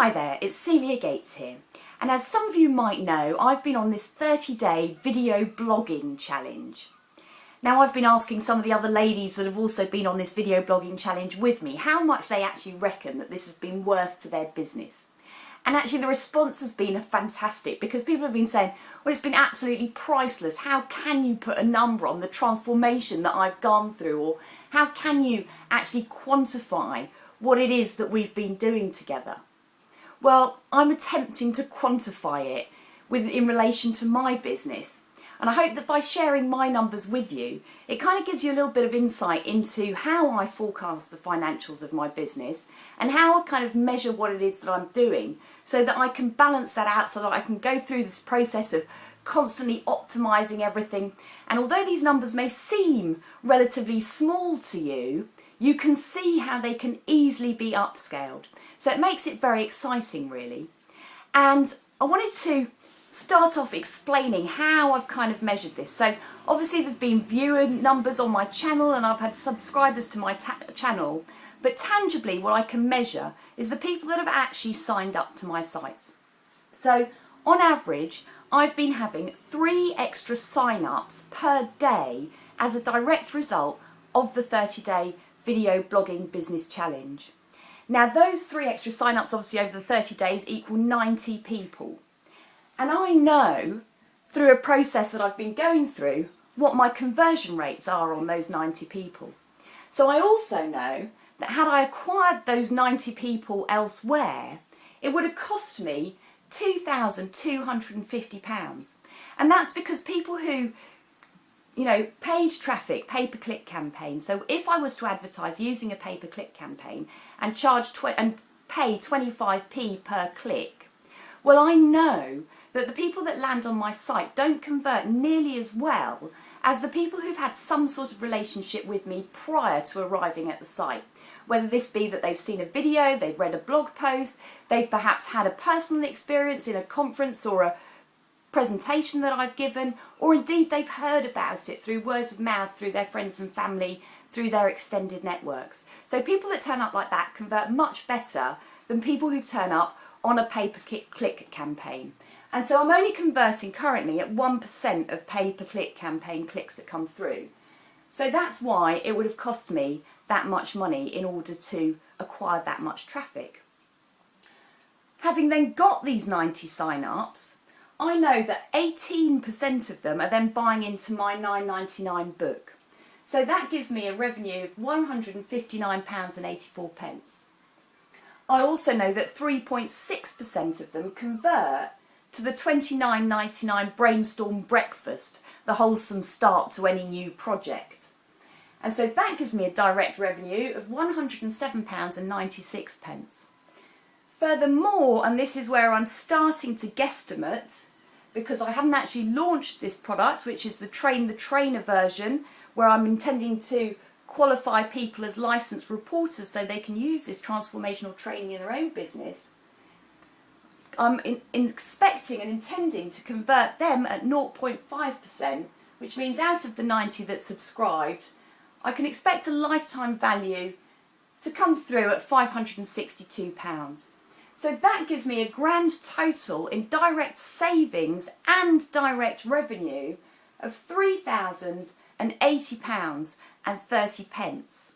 Hi there, it's Celia Gates here, and as some of you might know, I've been on this 30-day video blogging challenge. Now, I've been asking some of the other ladies that have also been on this video blogging challenge with me how much they actually reckon that this has been worth to their business. And actually the response has been fantastic, because people have been saying, well, it's been absolutely priceless. How can you put a number on the transformation that I've gone through? Or how can you actually quantify what it is that we've been doing together? Well, I'm attempting to quantify it in relation to my business. And I hope that by sharing my numbers with you, it kind of gives you a little bit of insight into how I forecast the financials of my business and how I kind of measure what it is that I'm doing, so that I can balance that out, so that I can go through this process of constantly optimizing everything. And although these numbers may seem relatively small to you, you can see how they can easily be upscaled. So it makes it very exciting, really. And I wanted to start off explaining how I've kind of measured this. So obviously there've been viewer numbers on my channel and I've had subscribers to my channel, but tangibly what I can measure is the people that have actually signed up to my sites. So on average, I've been having 3 extra sign-ups per day as a direct result of the 30-day video blogging business challenge. Now, those 3 extra sign-ups obviously over the 30 days equal 90 people. And I know through a process that I've been going through what my conversion rates are on those 90 people. So I also know that had I acquired those 90 people elsewhere, it would have cost me £2,250. And that's because people who, page traffic, pay-per-click campaign. So if I was to advertise using a pay-per-click campaign and pay 25p per click, well, I know that the people that land on my site don't convert nearly as well as the people who've had some sort of relationship with me prior to arriving at the site. Whether this be that they've seen a video, they've read a blog post, they've perhaps had a personal experience in a conference or a presentation that I've given, or indeed they've heard about it through word of mouth, through their friends and family, through their extended networks. So people that turn up like that convert much better than people who turn up on a pay-per-click campaign. And so I'm only converting currently at 1% of pay-per-click campaign clicks that come through. So that's why it would have cost me that much money in order to acquire that much traffic. Having then got these 90 sign-ups, I know that 18% of them are then buying into my £9.99 book. So that gives me a revenue of £159.84. I also know that 3.6% of them convert to the £29.99 Brainstorm Breakfast, the wholesome start to any new project. And so that gives me a direct revenue of £107.96. Furthermore, and this is where I'm starting to guesstimate, because I haven't actually launched this product, which is the Train the Trainer version, where I'm intending to qualify people as licensed reporters so they can use this transformational training in their own business. I'm expecting and intending to convert them at 0.5%, which means out of the 90 that subscribed, I can expect a lifetime value to come through at £562. So that gives me a grand total in direct savings and direct revenue of £3,080.30.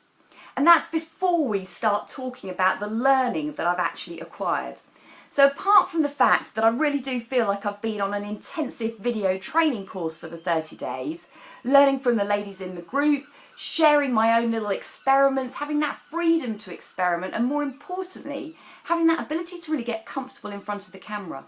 And that's before we start talking about the learning that I've actually acquired. So apart from the fact that I really do feel like I've been on an intensive video training course for the 30 days, learning from the ladies in the group, sharing my own little experiments, having that freedom to experiment, and more importantly, having that ability to really get comfortable in front of the camera.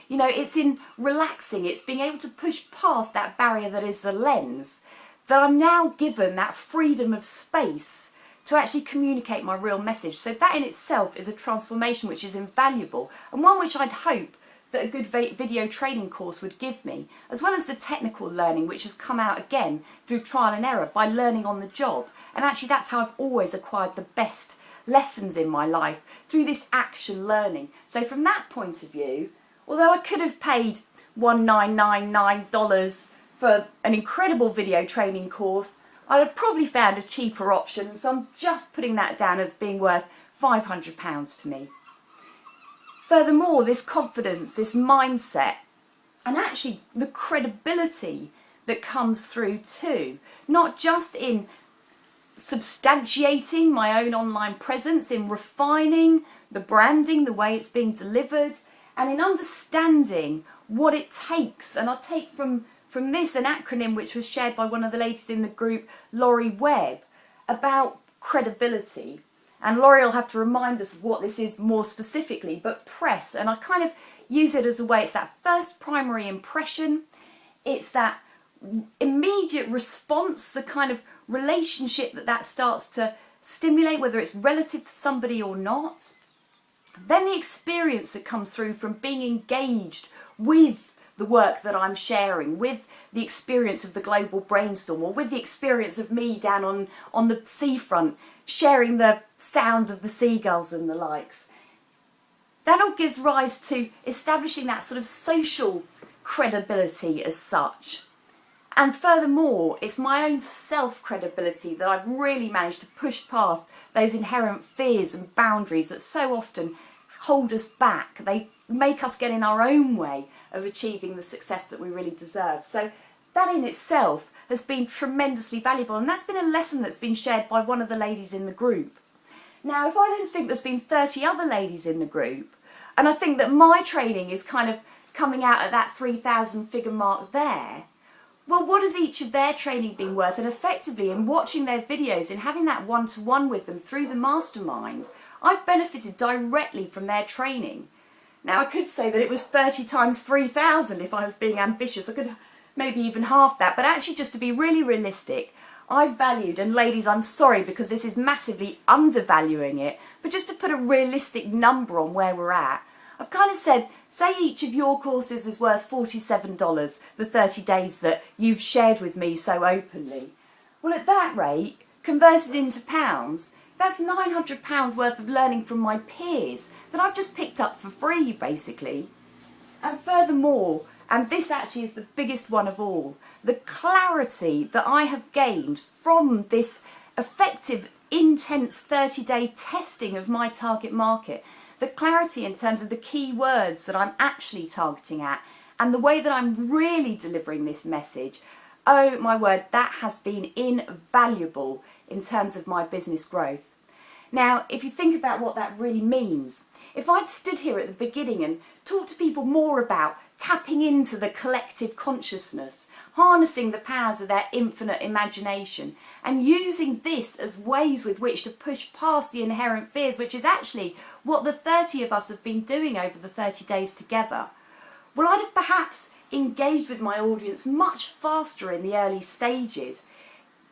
It's in relaxing, it's being able to push past that barrier that is the lens, that I'm now given that freedom of space to actually communicate my real message. So that in itself is a transformation which is invaluable, and one which I'd hope that a good video training course would give me, as well as the technical learning which has come out again through trial and error by learning on the job. And actually that's how I've always acquired the best lessons in my life, through this action learning. So from that point of view, although I could have paid $1,999 for an incredible video training course, I'd have probably found a cheaper option, so I'm just putting that down as being worth £500 to me. Furthermore, this confidence, this mindset, and actually the credibility that comes through too, not just in substantiating my own online presence, in refining the branding, the way it's being delivered, and in understanding what it takes. And I'll take from this an acronym which was shared by one of the ladies in the group, Laurie Webb, about credibility. And Laurie will have to remind us of what this is more specifically, but press. And I kind of use it as a way, it's that first primary impression, it's that immediate response, the kind of relationship that starts to stimulate, whether it's relative to somebody or not. Then the experience that comes through from being engaged with the work that I'm sharing, with the experience of the global brainstorm, or with the experience of me down on the seafront, sharing the sounds of the seagulls and the likes. That all gives rise to establishing that sort of social credibility as such. And furthermore, it's my own self-credibility that I've really managed to push past those inherent fears and boundaries that so often hold us back. They make us get in our own way of achieving the success that we really deserve. So that in itself has been tremendously valuable, and that's been a lesson that's been shared by one of the ladies in the group. Now, if I then think there's been 30 other ladies in the group, and I think that my training is kind of coming out at that 3,000 figure mark there, well, what has each of their training been worth? And effectively, in watching their videos and having that one-to-one with them through the mastermind, I've benefited directly from their training. Now, I could say that it was 30 times 3,000 if I was being ambitious. I could maybe even half that. But actually, just to be really realistic, I've valued, and ladies, I'm sorry because this is massively undervaluing it, but just to put a realistic number on where we're at, I've kind of said, say each of your courses is worth $47, the 30 days that you've shared with me so openly. Well, at that rate, converted into pounds, that's £900 worth of learning from my peers that I've just picked up for free, basically. And furthermore, and this actually is the biggest one of all, the clarity that I have gained from this effective, intense 30-day testing of my target market, the clarity in terms of the key words that I'm actually targeting at, and the way that I'm really delivering this message, oh my word, that has been invaluable in terms of my business growth. Now, if you think about what that really means, if I'd stood here at the beginning and talked to people more about tapping into the collective consciousness, harnessing the powers of their infinite imagination, and using this as ways with which to push past the inherent fears, which is actually what the 30 of us have been doing over the 30 days together, well, I'd have perhaps engaged with my audience much faster in the early stages.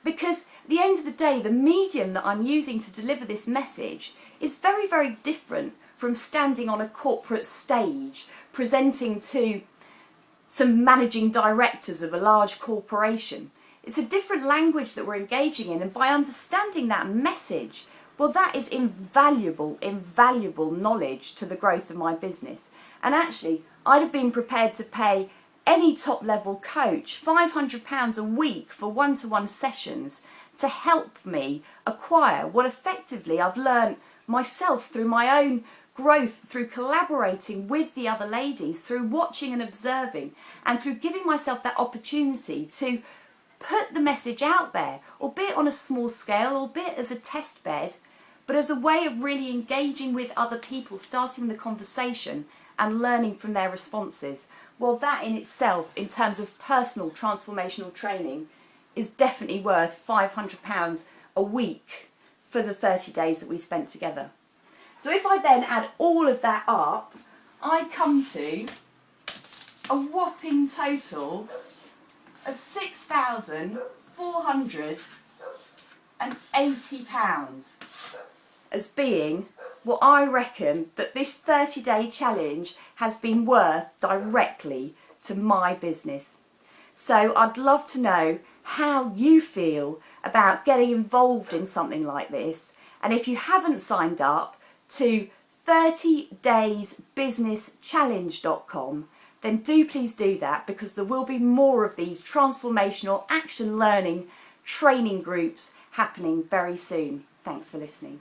Because at the end of the day, the medium that I'm using to deliver this message is very, very different from standing on a corporate stage presenting to some managing directors of a large corporation. It's a different language that we're engaging in, and by understanding that message, well, that is invaluable, invaluable knowledge to the growth of my business. And actually, I'd have been prepared to pay any top-level coach £500 a week for one-to-one sessions to help me acquire what effectively I've learned myself through my own growth, through collaborating with the other ladies, through watching and observing, and through giving myself that opportunity to put the message out there, albeit on a small scale, albeit as a test bed, but as a way of really engaging with other people, starting the conversation and learning from their responses. Well, that in itself, in terms of personal transformational training, is definitely worth £500 a week for the 30 days that we spent together. So if I then add all of that up, I come to a whopping total of £6,480 as being what I reckon that this 30-day challenge has been worth directly to my business. So I'd love to know how you feel about getting involved in something like this. And if you haven't signed up to 30daysbusinesschallenge.com, then do please do that, because there will be more of these transformational action learning training groups happening very soon. Thanks for listening.